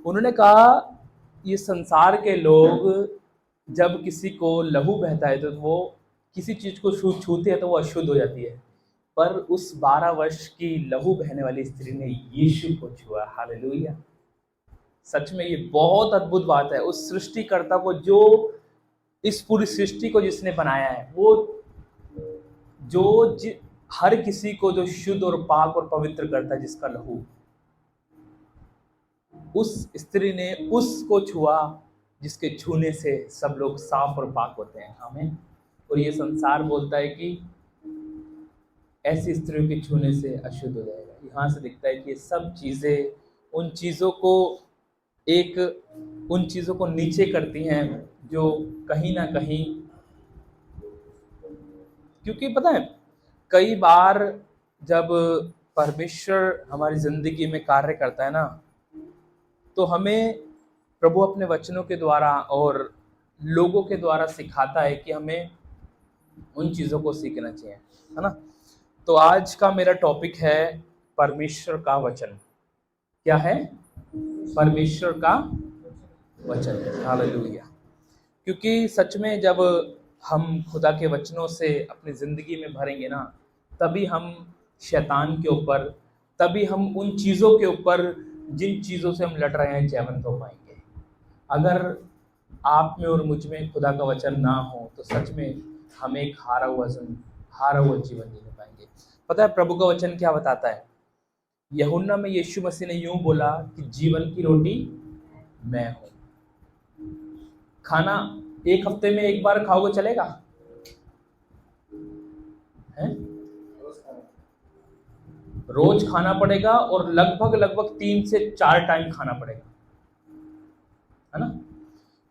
उन्होंने कहा ये संसार के लोग जब किसी को लहू बहता है तो वो किसी चीज को छूते हैं तो वो अशुद्ध हो जाती है, पर उस 12 वर्ष की लहू बहने वाली स्त्री ने यीशु को छुआ। हालेलुया। सच में ये बहुत अद्भुत बात है। उस सृष्टिकर्ता को, जो इस पूरी सृष्टि को जिसने बनाया है, वो हर किसी को जो शुद्ध और पाक और पवित्र करता है, जिसका लहू, उस स्त्री ने उसको छुआ जिसके छूने से सब लोग साफ और पाक होते हैं। आमीन। और ये संसार बोलता है कि ऐसी स्त्रियों के छूने से अशुद्ध हो जाएगा। यहाँ से दिखता है कि ये सब चीजें उन चीजों को नीचे करती हैं, जो कहीं ना कहीं, क्योंकि पता है कई बार जब परमेश्वर हमारी जिंदगी में कार्य करता है ना, तो हमें प्रभु अपने वचनों के द्वारा और लोगों के द्वारा सिखाता है कि हमें उन चीजों को सीखना चाहिए, है ना। तो आज का मेरा टॉपिक है परमेश्वर का वचन। क्या है? परमेश्वर का वचन। हालेलुया। क्योंकि सच में जब हम खुदा के वचनों से अपनी जिंदगी में भरेंगे ना, तभी हम शैतान के ऊपर, तभी हम उन चीजों के ऊपर जिन चीजों से हम लड़ रहे हैं, जयवंत हो पाएंगे। अगर आप में और मुझ में खुदा का वचन ना हो तो सच में हम एक हारा हुआ जीवन जीने पाएंगे। पता है प्रभु का वचन क्या बताता है? यूहन्ना में यीशु मसीह ने यूं बोला कि जीवन की रोटी मैं हूं। खाना एक हफ्ते में एक बार खाओगे चलेगा? है? रोज खाना पड़ेगा, और लगभग 3 से 4 टाइम खाना पड़ेगा, है ना।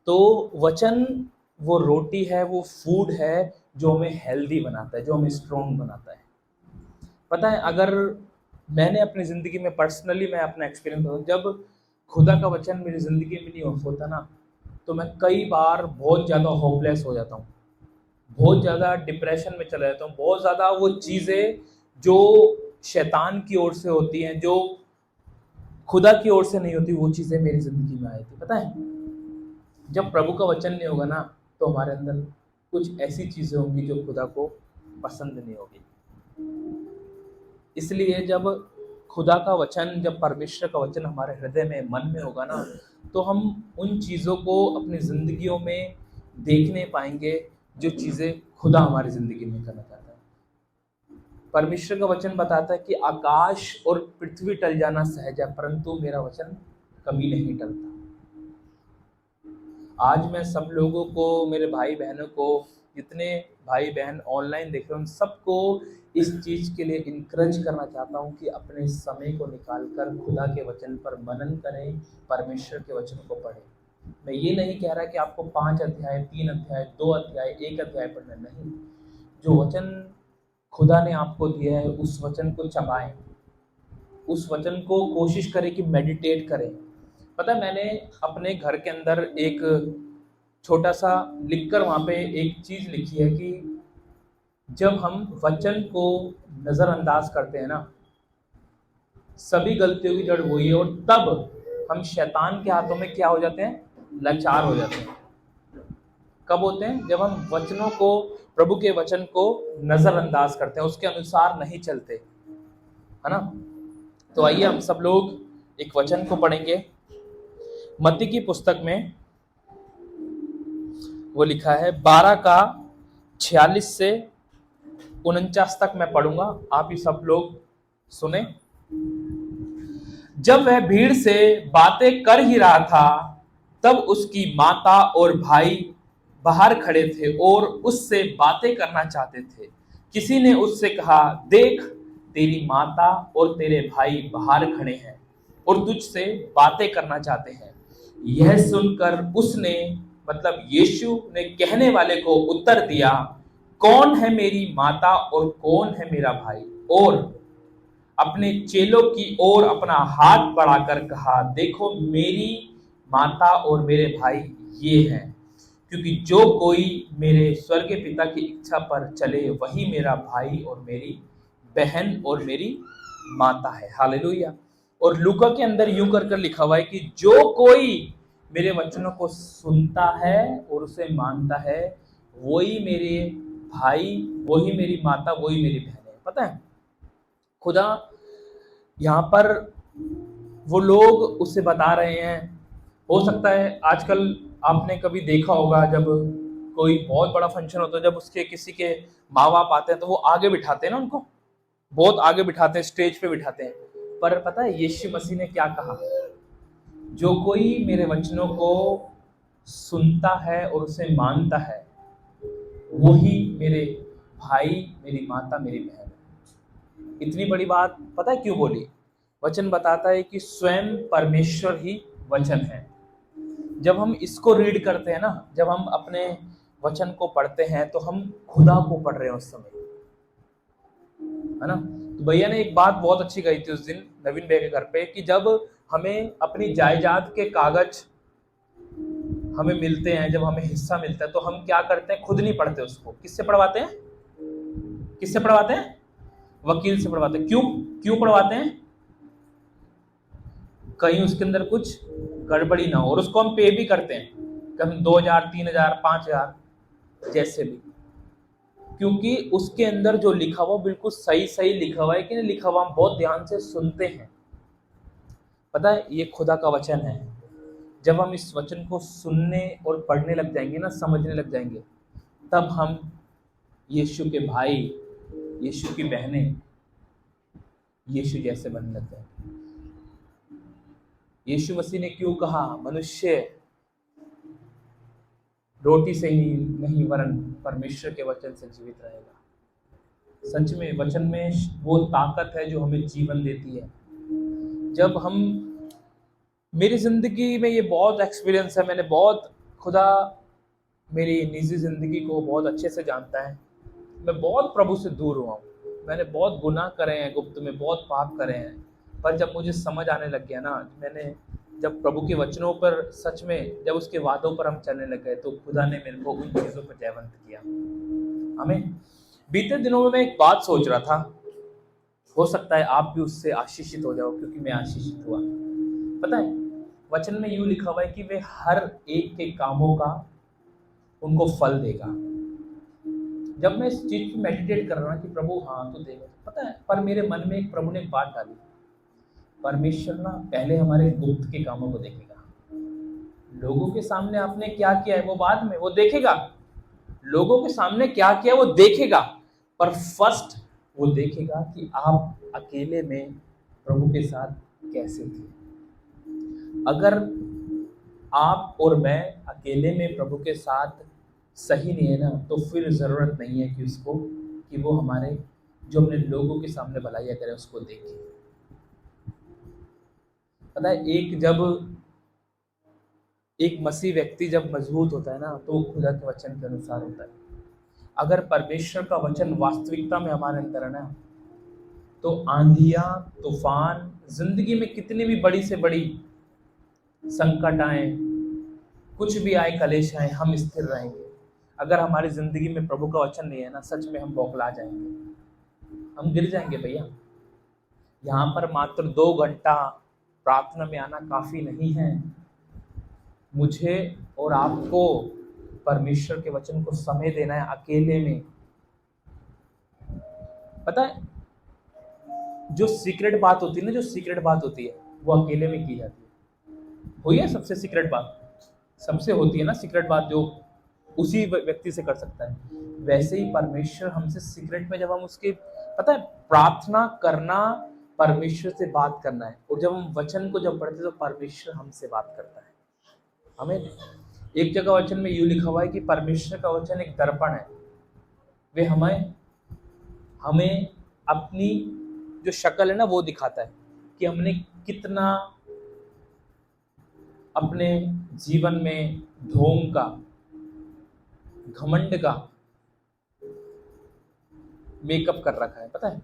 तो वचन वो रोटी है, वो फूड है जो हमें हेल्दी बनाता है, जो हमें स्ट्रॉन्ग बनाता है। पता है, अगर मैंने अपनी जिंदगी में पर्सनली, मैं अपना एक्सपीरियंस बताऊं, जब खुदा का वचन मेरी जिंदगी में नहीं होता ना, तो मैं कई बार बहुत ज़्यादा होपलेस हो जाता हूँ, बहुत ज़्यादा डिप्रेशन में चला जाता हूँ। बहुत ज़्यादा वो चीज़ें जो शैतान की ओर से होती हैं, जो खुदा की ओर से नहीं होती, वो चीज़ें मेरी ज़िंदगी में आई थी। पता है, जब प्रभु का वचन नहीं होगा ना, तो हमारे अंदर कुछ ऐसी चीज़ें होंगी जो खुदा को पसंद नहीं होगी। इसलिए जब खुदा का वचन, जब परमेश्वर का वचन हमारे हृदय में, मन में होगा ना, तो हम उन चीज़ों को अपनी जिंदगियों में देखने पाएंगे जो चीज़ें खुदा हमारी जिंदगी में करना चाहता है। परमेश्वर का वचन बताता है कि आकाश और पृथ्वी टल जाना सहज है, परंतु मेरा वचन कभी नहीं टलता। आज मैं सब लोगों को, मेरे भाई बहनों को, जितने भाई बहन ऑनलाइन देख रहे हैं, सबको इस चीज के लिए इनकरेज करना चाहता हूँ कि अपने समय को निकालकर खुदा के वचन पर मनन करें, परमेश्वर के वचन को पढ़ें। मैं ये नहीं कह रहा कि आपको 5 अध्याय, 3 अध्याय, 2 अध्याय, 1 अध्याय पढ़ना, नहीं। जो वचन खुदा ने आपको दिया है, उस वचन को चबाएं, उस वचन को कोशिश करें कि मेडिटेट करें। पता है, मैंने अपने घर के अंदर एक छोटा सा लिखकर वहाँ पे एक चीज़ लिखी है कि जब हम वचन को नज़रअंदाज करते हैं ना, सभी गलतियों की जड़ वही है, और तब हम शैतान के हाथों में क्या हो जाते हैं? लाचार हो जाते हैं। कब होते हैं? जब हम वचनों को, प्रभु के वचन को नज़रअंदाज करते हैं, उसके अनुसार नहीं चलते, है ना। तो आइए हम सब लोग एक वचन को पढ़ेंगे। मत्ती की पुस्तक में वो लिखा है 12 का 46 से 49 तक मैं पढ़ूंगा, आप ही सब लोग सुने। जब वह भीड़ से बातें कर ही रहा था, तब उसकी माता और भाई बाहर खड़े थे और उससे बातें करना चाहते थे। किसी ने उससे कहा, देख, तेरी माता और तेरे भाई बाहर खड़े हैं और तुझसे बातें करना चाहते हैं। यह सुनकर उसने, मतलब यीशु ने कहने वाले को उत्तर दिया, कौन है मेरी माता और कौन है मेरा भाई? और अपने चेलों की ओर अपना हाथ बढ़ाकर कहा, देखो मेरी माता और मेरे भाई ये हैं। क्योंकि जो कोई मेरे स्वर्गीय पिता की इच्छा पर चले, वही मेरा भाई और मेरी बहन और मेरी माता है। हालेलुया। और लूका के अंदर यूं कर कर लिखा हुआ है कि जो कोई मेरे वचनों को सुनता है और उसे मानता है, वही मेरे भाई, वही मेरी माता, वही मेरी बहन है। पता है, खुदा यहाँ पर वो लोग उसे बता रहे हैं। हो सकता है आजकल आपने कभी देखा होगा, जब कोई बहुत बड़ा फंक्शन होता है, जब उसके किसी के माँ बाप आते हैं तो वो आगे बिठाते हैं ना, उनको बहुत आगे बिठाते हैं, स्टेज पे बिठाते हैं। पर पता है यीशु मसीह ने क्या कहा? जो कोई मेरे वचनों को सुनता है और उसे मानता है, वही मेरे भाई, मेरी माता, मेरी बहन है। इतनी बड़ी बात पता है क्यों बोली? वचन बताता है कि स्वयं परमेश्वर ही वचन है। जब हम इसको रीड करते हैं ना, जब हम अपने वचन को पढ़ते हैं, तो हम खुदा को पढ़ रहे हैं उस समय, है ना। तो भैया ने एक बात बहुत अच्छी कही थी उस दिन नवीन भैया के घर पे, कि जब हमें अपनी जायदाद के कागज हमें मिलते हैं, जब हमें हिस्सा मिलता है, तो हम क्या करते हैं? खुद नहीं पढ़ते उसको। किससे पढ़वाते हैं? किससे पढ़वाते हैं? वकील से पढ़वाते हैं। क्यों? क्यों पढ़वाते हैं? कहीं उसके अंदर कुछ गड़बड़ी ना हो, और उसको हम पे भी करते हैं, कभी 2000, 3000, 5000 जैसे भी, क्योंकि उसके अंदर जो लिखा हुआ बिल्कुल सही सही लिखा हुआ है कि नहीं लिखा हुआ, हम बहुत ध्यान से सुनते हैं। पता है, ये खुदा का वचन है। जब हम इस वचन को सुनने और पढ़ने लग जाएंगे ना, समझने लग जाएंगे, तब हम यीशु के भाई, यीशु की बहनें, यीशु जैसे बनने लग जाएंगे। यीशु मसीह ने क्यों कहा, मनुष्य रोटी से ही नहीं वरन परमेश्वर के वचन से जीवित रहेगा। सच में वचन में वो ताकत है जो हमें जीवन देती है। जब हम, मेरी जिंदगी में ये बहुत एक्सपीरियंस है, मैंने बहुत, खुदा मेरी निजी जिंदगी को बहुत अच्छे से जानता है। मैं बहुत प्रभु से दूर हुआ हूँ, मैंने बहुत गुनाह करे हैं, गुप्त में बहुत पाप करे हैं। पर जब मुझे समझ आने लग गया ना, मैंने जब प्रभु के वचनों पर सच में, जब उसके वादों पर हम चलने लग गए, तो खुदा ने मेरे को उन चीज़ों पर जयवंत किया। हमें बीते दिनों में मैं एक बात सोच रहा था, हो सकता है आप भी उससे आशीषित हो जाओ, क्योंकि मैं आशीषित हुआ। पता है, वचन में यूं लिखा हुआ है कि वे हर एक के कामों का उनको फल देगा। जब मैं इस चीज पे मेडिटेट कर रहा हूँ कि प्रभु हाँ तो देगा, पता है, पर मेरे मन में एक प्रभु ने एक बात डाली, परमेश्वर ना पहले हमारे गुप्त के कामों को देखेगा। लोगों के सामने आपने क्या किया है वो बाद में वो देखेगा, लोगों के सामने क्या किया वो देखेगा, पर फर्स्ट वो देखेगा कि आप अकेले में प्रभु के साथ कैसे थे। अगर आप और मैं अकेले में प्रभु के साथ सही नहीं है ना, तो फिर ज़रूरत नहीं है कि उसको, कि वो हमारे जो हमने लोगों के सामने भलाइयाँ करें उसको देखें। पता है, एक मसीह व्यक्ति जब मजबूत होता है ना, तो वो खुदा के वचन के अनुसार होता है। अगर परमेश्वर का वचन वास्तविकता में हमारे अंदर है ना, तो आंधियाँ, तूफान, जिंदगी में कितनी भी बड़ी से बड़ी संकट आए, कुछ भी आए, कलेश आए, हम स्थिर रहेंगे। अगर हमारी जिंदगी में प्रभु का वचन नहीं है ना, सच में हम बौखला जाएंगे, हम गिर जाएंगे। भैया, यहाँ पर मात्र 2 घंटा प्रार्थना में आना काफी नहीं है। मुझे और आपको परमेश्वर के वचन को समय देना है अकेले में। पता है, जो सीक्रेट बात होती है ना, जो सीक्रेट बात होती है वो अकेले में की जाती है। हुई है सबसे सीक्रेट बात, सबसे होती है ना सीक्रेट बात, जो उसी व्यक्ति से कर सकता है। वैसे ही परमेश्वर हमसे सीक्रेट में, जब हम उसके, पता है, प्रार्थना करना परमेश्वर से बात करना है, और जब हम वचन को जब पढ़ते तो परमेश्वर हमसे बात करता है। हमें एक जगह वचन में यूं लिखा हुआ है कि परमेश्वर का वचन एक दर्पण है। वे हमें अपनी जो शक्ल है ना वो दिखाता है, कि हमने कितना अपने जीवन में ढोंग का, घमंड का मेकअप कर रखा है। पता है,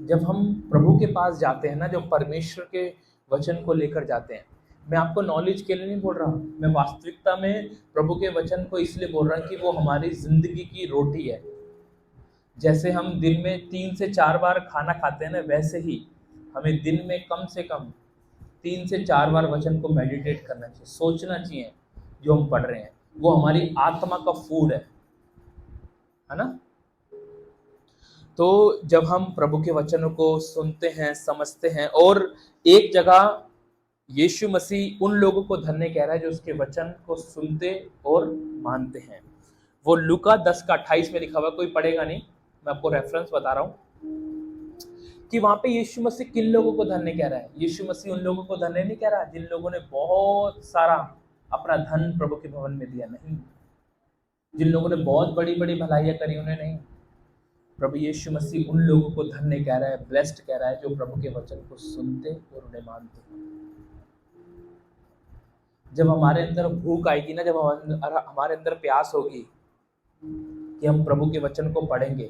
जब हम प्रभु के पास जाते हैं ना, जब परमेश्वर के वचन को लेकर जाते हैं, मैं आपको नॉलेज के लिए नहीं बोल रहा हूँ, मैं वास्तविकता में प्रभु के वचन को इसलिए बोल रहा हूँ कि वो हमारी जिंदगी की रोटी है। जैसे हम दिन में 3 से 4 बार खाना खाते हैं ना, वैसे ही हमें दिन में कम से कम 3 से 4 बार वचन को मेडिटेट करना चाहिए, सोचना चाहिए जो हम पढ़ रहे हैं, वो हमारी आत्मा का फूड है ना। तो जब हम प्रभु के वचनों को सुनते हैं, समझते हैं, और एक जगह यीशु मसीह उन लोगों को धन्य कह रहा है जो उसके वचन को सुनते और मानते हैं। वो लूका 10 का 28 में लिखा हुआ, कोई पढ़ेगा नहीं, मैं आपको रेफरेंस बता रहा हूँ कि वहां पे यीशु मसीह किन लोगों को धन्य कह रहा है। यीशु मसीह उन लोगों को धन्य नहीं कह रहा जिन लोगों ने बहुत सारा अपना धन प्रभु के भवन में दिया, नहीं। जिन लोगों ने बहुत बड़ी बड़ी भलाइयां करी उन्हें नहीं। प्रभु यीशु मसीह उन लोगों को धन्य कह रहा है, ब्लेस्ड कह रहा है, जो प्रभु के वचन को सुनते और उन्हें मानते हैं। जब हमारे अंदर भूख आएगी ना, जब हमारे अंदर प्यास होगी कि हम प्रभु के वचन को पढ़ेंगे,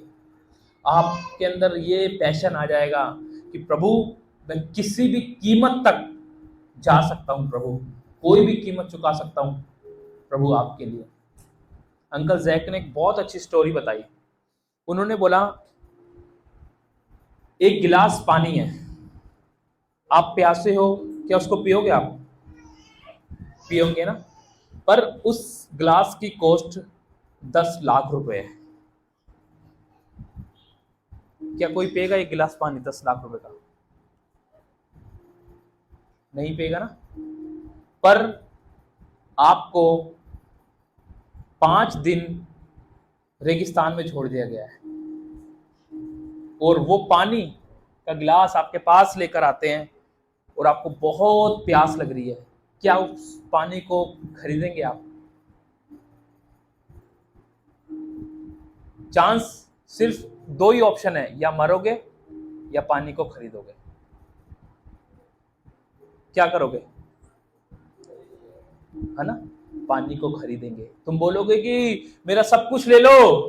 आपके अंदर ये पैशन आ जाएगा कि प्रभु मैं किसी भी कीमत तक जा सकता हूँ, प्रभु कोई भी कीमत चुका सकता हूँ प्रभु आपके लिए। अंकल जैक ने एक बहुत अच्छी स्टोरी बताई। उन्होंने बोला एक गिलास पानी है, आप प्यासे हो, क्या उसको पियोगे? आप पियोगे ना, पर उस गिलास की कॉस्ट 10 लाख रुपए है। क्या कोई पिएगा एक गिलास पानी 10 लाख रुपए का? नहीं पिएगा ना। पर आपको 5 दिन रेगिस्तान में छोड़ दिया गया है और वो पानी का गिलास आपके पास लेकर आते हैं और आपको बहुत प्यास लग रही है, क्या उस पानी को खरीदेंगे आप? चांस सिर्फ 2 ही ऑप्शन है, या मरोगे या पानी को खरीदोगे। क्या करोगे? है ना, पानी को खरीदेंगे। तुम बोलोगे कि मेरा सब कुछ ले लो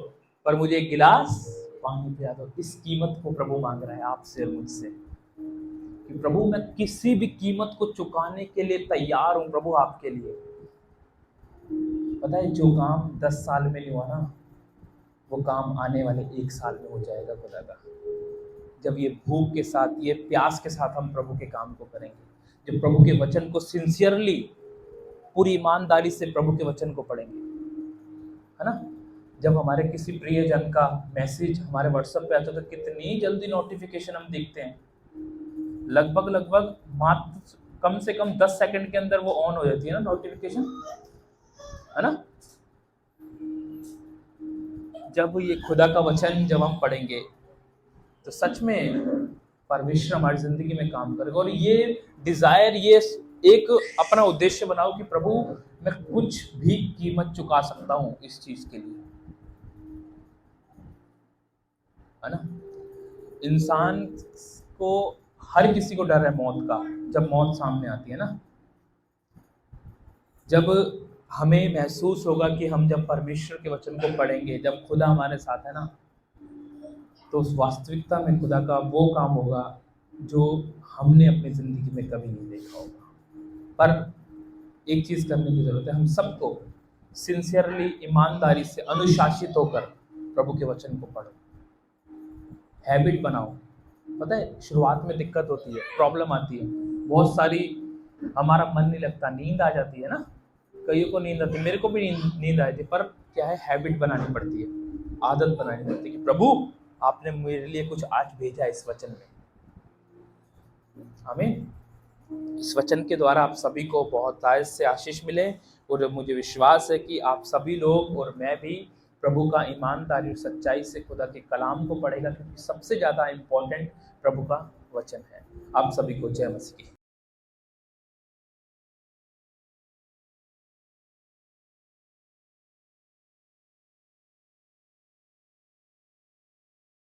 पर मुझे एक गिलास पानी पिला दो। इस कीमत को प्रभु मांग रहा है आपसे और मुझसे कि प्रभु मैं किसी भी कीमत को चुकाने के लिए तैयार हूं प्रभु आपके लिए। पता है जो काम 10 साल में नहीं हुआ ना, वो काम आने वाले 1 साल में हो जाएगा खुदा का। जब ये भूख के साथ, ये प्यास के साथ हम प्रभु के काम को करेंगे, जब प्रभु के वचन को सिंसियरली, पूरी ईमानदारी से प्रभु के वचन को पढ़ेंगे, है ना। जब हमारे किसी प्रियजन का मैसेज हमारे व्हाट्सएप पे आता है तो कितनी जल्दी नोटिफिकेशन हम देखते हैं, लगभग मात्र कम से कम 10 सेकंड के अंदर वो ऑन हो जाती है ना नोटिफिकेशन, है ना। जब ये खुदा का वचन जब हम पढ़ेंगे तो सच में परमेश्वर हमारी जिंदगी में काम करेगा। और ये डिजायर, ये एक अपना उद्देश्य बनाओ कि प्रभु मैं कुछ भी कीमत चुका सकता हूं इस चीज के लिए, है ना। इंसान को, हर किसी को डर है मौत का, जब मौत सामने आती है ना, जब हमें महसूस होगा कि हम जब परमेश्वर के वचन को पढ़ेंगे, जब खुदा हमारे साथ है ना, तो उस वास्तविकता में खुदा का वो काम होगा जो हमने अपनी जिंदगी में कभी नहीं देखा होगा। पर एक चीज करने की जरूरत है, हम सबको सिंसियरली, ईमानदारी से, अनुशासित होकर प्रभु के वचन को पढ़ो, हैबिट बनाओ। पता है शुरुआत में दिक्कत होती है, प्रॉब्लम आती है, बहुत सारी, हमारा मन नहीं लगता, नींद आ जाती है ना, कईयों को नींद आती है, मेरे को भी नींद आई थी। पर क्या है, हैबिट बनानी पड़ती है, आदत बनानी पड़ती है कि प्रभु आपने मेरे लिए कुछ आज भेजा इस वचन में। हमें इस वचन के द्वारा आप सभी को बहुत तायद से आशीष मिले, और मुझे विश्वास है कि आप सभी लोग और मैं भी प्रभु का ईमानदारी और सच्चाई से खुदा के कलाम को पढ़ेगा, क्योंकि सबसे ज़्यादा इम्पोर्टेंट प्रभु का वचन है। आप सभी को जय मसीह की।